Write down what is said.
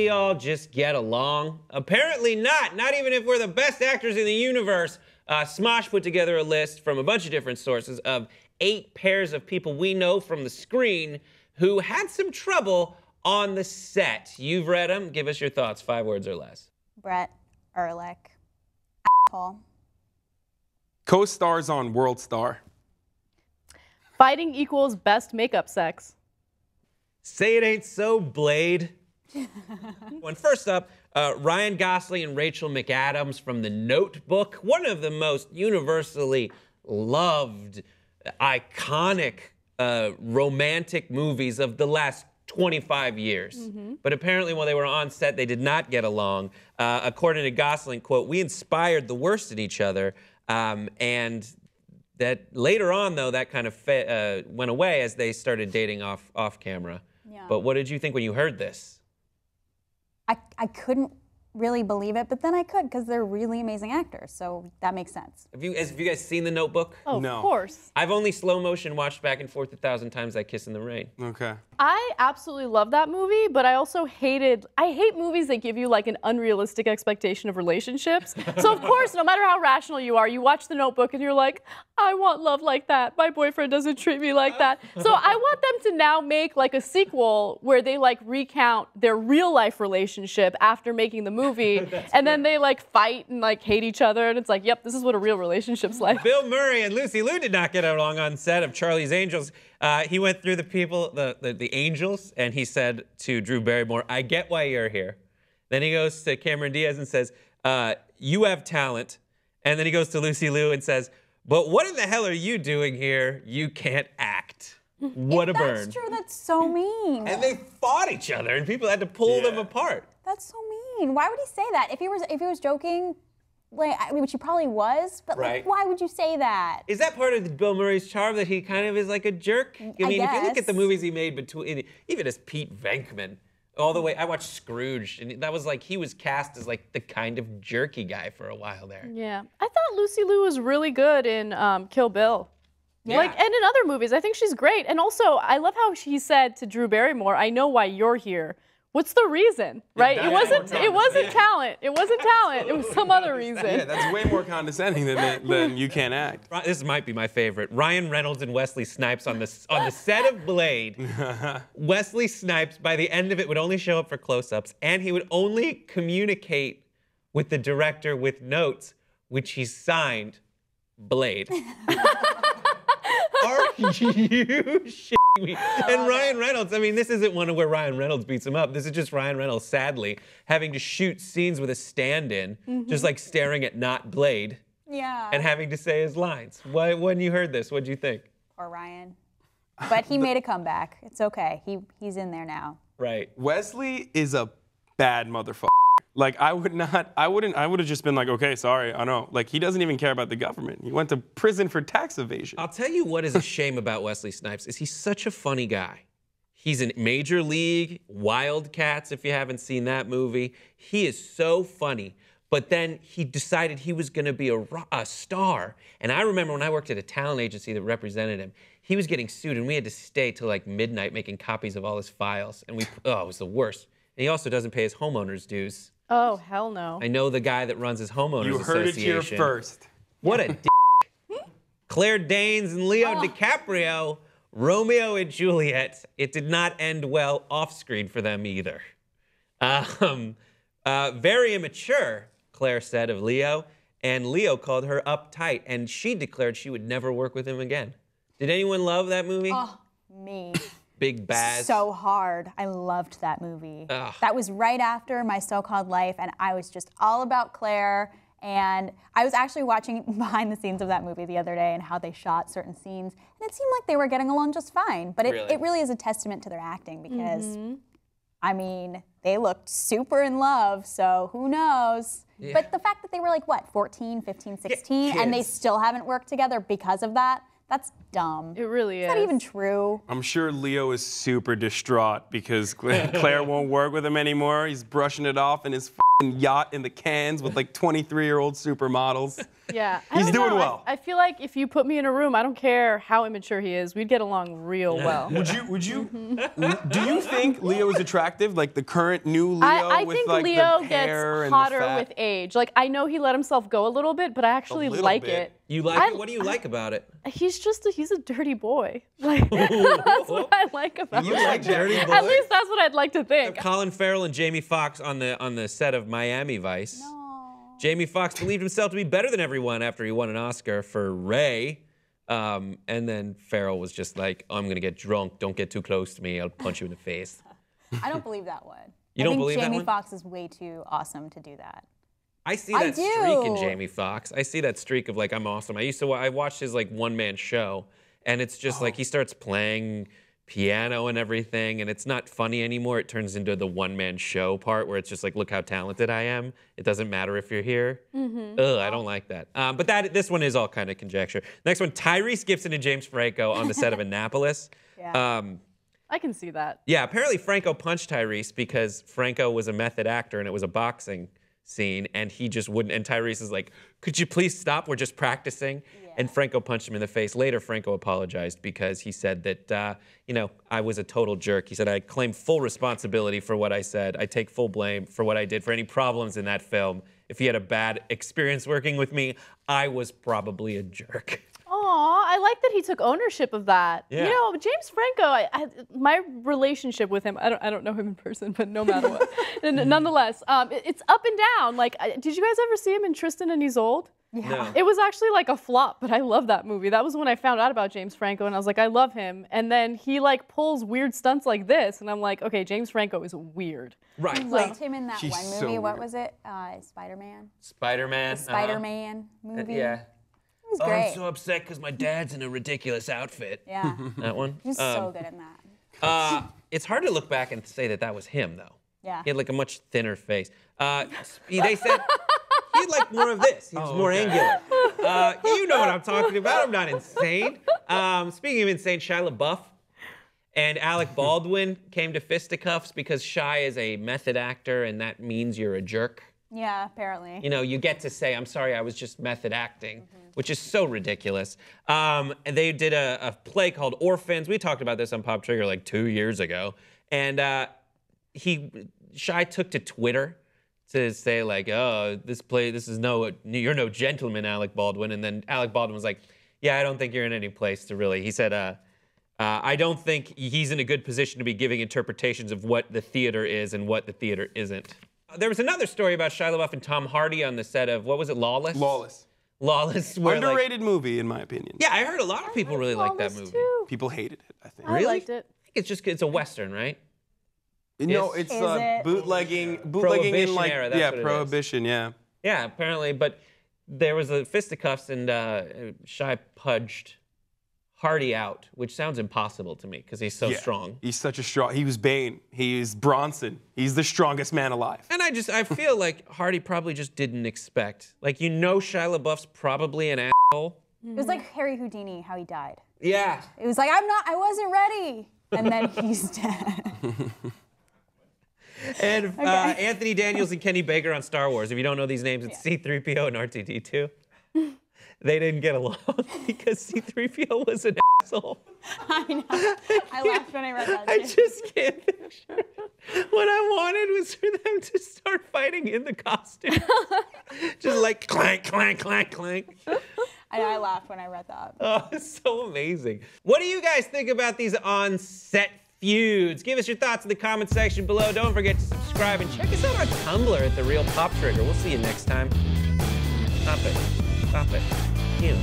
we all just get along? Apparently not. Not even if we're the best actors in the universe. Smosh put together a list from a bunch of different sources of 8 pairs of people we know from the screen who had some trouble on the set. You've read them. Give us your thoughts, 5 words or less. Brett Ehrlich. Asshole. Co-stars on World Star. Fighting equals best makeup sex. Say it ain't so, Blade. Well, first up, Ryan Gosling and Rachel McAdams from The Notebook, one of the most universally loved, iconic, romantic movies of the last 25 years. But apparently while they were on set, they did not get along. According to Gosling, quote, "We inspired the worst in each other," and that later on, though, that kind of went away as they started dating off camera. Yeah. But what did you think when you heard this? I couldn't really believe it, but then I could because they're really amazing actors, so that makes sense. Have you guys seen The Notebook? Oh, No. of course. I've only slow motion watched back and forth 1,000 times That Kiss in the Rain. Okay. I absolutely love that movie, but I also hate movies that give you like an unrealistic expectation of relationships. So of course, no matter how rational you are, you watch The Notebook and you're like, I want love like that. My boyfriend doesn't treat me like that. So I want them to now make like a sequel where they like recount their real life relationship after making the movie, and then they like fight and like hate each other, and it's like, yep, this is what a real relationship's like. Bill Murray and Lucy Liu did not get along on set of Charlie's Angels. He went through the people, the angels, and he said to Drew Barrymore, "I get why you're here." Then he goes to Cameron Diaz and says, "You have talent." And then he goes to Lucy Liu and says, "But what in the hell are you doing here? You can't act." What a burn. That's true, that's so mean. And they fought each other, and people had to pull them apart. That's so mean. Why would he say that? If he was joking, like, I mean, which he probably was, but Right. like, why would you say that? Is that part of Bill Murray's charm, that he kind of is like a jerk? I mean, if you look at the guess. movies he made between, even as Pete Venkman, all the way, I watched Scrooge, and that was like, he was cast as like the kind of jerky guy for a while there. Yeah, I thought Lucy Liu was really good in Kill Bill. Yeah. Like, and in other movies, I think she's great. And also, I love how she said to Drew Barrymore, "I know why you're here." What's the reason, right? that's It wasn't talent. It wasn't talent. It was some other reason. Yeah, that's way more condescending than you can't act. This might be my favorite. Ryan Reynolds and Wesley Snipes on the set of Blade. Wesley Snipes, by the end of it, would only show up for close-ups, and he would only communicate with the director with notes, which he signed Blade. Are you shitting me? And Ryan Reynolds, I mean, this isn't one where Ryan Reynolds beats him up. This is just Ryan Reynolds, sadly, having to shoot scenes with a stand-in, just like staring at not Blade, Yeah. and having to say his lines. When you heard this, what'd you think? Poor Ryan. But he made a comeback. It's okay. He's in there now. Right. Wesley is a bad motherfucker. Like, I would have just been like, okay, sorry, I know. Like, he doesn't even care about the government. He went to prison for tax evasion. I'll tell you what is a shame about Wesley Snipes is he's such a funny guy. He's in Major League, Wildcats, if you haven't seen that movie. He is so funny. But then he decided he was going to be a star. And I remember when I worked at a talent agency that represented him, he was getting sued, and we had to stay till like midnight making copies of all his files. And it was the worst. And he also doesn't pay his homeowners dues. Oh, hell no. I know the guy that runs his homeowners You heard it here association. first. What a d***. Claire Danes and Leo DiCaprio, Romeo and Juliet. It did not end well off screen for them either. Very immature, Claire said of Leo, and Leo called her uptight, and she declared she would never work with him again. Did anyone love that movie? Oh, me. Big Baz. So hard. I loved that movie. Ugh. That was right after My So-Called Life, and I was just all about Claire. And I was actually watching behind the scenes of that movie the other day and how they shot certain scenes, and it seemed like they were getting along just fine. But it really is a testament to their acting because, I mean, they looked super in love, so who knows? Yeah. But the fact that they were like, what, 14, 15, 16, and they kids. still haven't worked together because of that, That's dumb. It really is. It's not even true. I'm sure Leo is super distraught because Claire won't work with him anymore. He's brushing it off in his f***ing yacht in the Cannes with like 23-year-old supermodels. Yeah. He's doing well. I feel like if you put me in a room, I don't care how immature he is, we'd get along real well. Would you, do you think Leo is attractive? Like the current new Leo I with think like Leo the hair gets and hotter the fat? with age. Like, I know he let himself go a little bit, but I actually little like bit. it. You like it? What do you like about it? He's a dirty boy. Like, that's what I like about You him. like dirty boys? At least that's what I'd like to think. Colin Farrell and Jamie Foxx on the set of Miami Vice. No. Jamie Foxx believed himself to be better than everyone after he won an Oscar for Ray. And then Farrell was just like, I'm going to get drunk. Don't get too close to me. I'll punch you in the face. I don't believe that one. You don't believe I that think one? Jamie Foxx is way too awesome to do that. I see I that streak in do. Jamie Foxx. I see that streak of like, I'm awesome. I watched his like one-man show, and it's just like he starts playing piano and everything, and it's not funny anymore. It turns into the one-man show part where it's just like, look how talented I am. It doesn't matter if you're here. Ugh, I don't like that. But this one is all kind of conjecture. Next one, Tyrese Gibson and James Franco on the set of Annapolis. Yeah. I can see that. Yeah, apparently Franco punched Tyrese because Franco was a method actor and it was a boxing scene, and he just wouldn't. And Tyrese is like, could you please stop? We're just practicing. And Franco punched him in the face. Later, Franco apologized because he said that, I was a total jerk. He said, I claim full responsibility for what I said. I take full blame for what I did, for any problems in that film. If he had a bad experience working with me, I was probably a jerk. Aw, I like that he took ownership of that. Yeah. James Franco, my relationship with him, I don't know him in person, but no matter what. Nonetheless, it's up and down. Like, did you guys ever see him in Tristan and Isolde? Yeah. No. It was actually like a flop, but I love that movie. That was when I found out about James Franco, and I was like, I love him. And then he like pulls weird stunts like this, and I'm like, okay, James Franco is weird. Right. I liked him in that She's one so movie. What weird. was it? Spider-Man. Spider-Man. The Spider-Man movie. Yeah. It was Oh, great. I'm so upset because my dad's in a ridiculous outfit. Yeah. That one. He's so good in that. It's hard to look back and say that was him, though. Yeah. He had like a much thinner face. They said he had like more of this. He was more angular. You know what I'm talking about. I'm not insane. Speaking of insane, Shia LaBeouf and Alec Baldwin came to fisticuffs because Shia is a method actor, and that means you're a jerk. Yeah, apparently. You get to say, I'm sorry, I was just method acting, which is so ridiculous. And they did a play called Orphans. We talked about this on Pop Trigger like 2 years ago. And Shia took to Twitter to say like, oh, you're no gentleman, Alec Baldwin. And then Alec Baldwin was like, yeah, I don't think you're in any place to really. He said, I don't think he's in a good position to be giving interpretations of what the theater is and what the theater isn't. There was another story about Shia LaBeouf and Tom Hardy on the set of, what was it, Lawless? Lawless. Where, Underrated movie, in my opinion. Yeah, I heard a lot of people really like that movie. Too. People hated it, I think. I Really? liked it. I think it's a Western, right? No, Is it's it? bootlegging in Prohibition like, era, that's what it is. Prohibition, yeah. Yeah, apparently. But there was a fisticuffs, and Shia pudged Hardy out, which sounds impossible to me because he's so strong. He's such a strong. He was Bane. He's Bronson. He's the strongest man alive. And I feel like Hardy probably just didn't expect. Like, Shia LaBeouf's probably an asshole. It was like Harry Houdini, how he died. Yeah. It was like, I wasn't ready. And then he's dead. And Anthony Daniels and Kenny Baker on Star Wars. If you don't know these names, it's C-3PO and R2-D2. They didn't get along because C-3PO was an asshole. I know. I laughed when I read that, I too. just can't picture it. What I wanted was for them to start fighting in the costume. Just like clank, clank, clank, clank. I laughed when I read that. Oh, it's so amazing. What do you guys think about these on-set feuds? Give us your thoughts in the comment section below. Don't forget to subscribe and check us out on Tumblr at The Real Pop Trigger. We'll see you next time. Stop it. Stop it. You.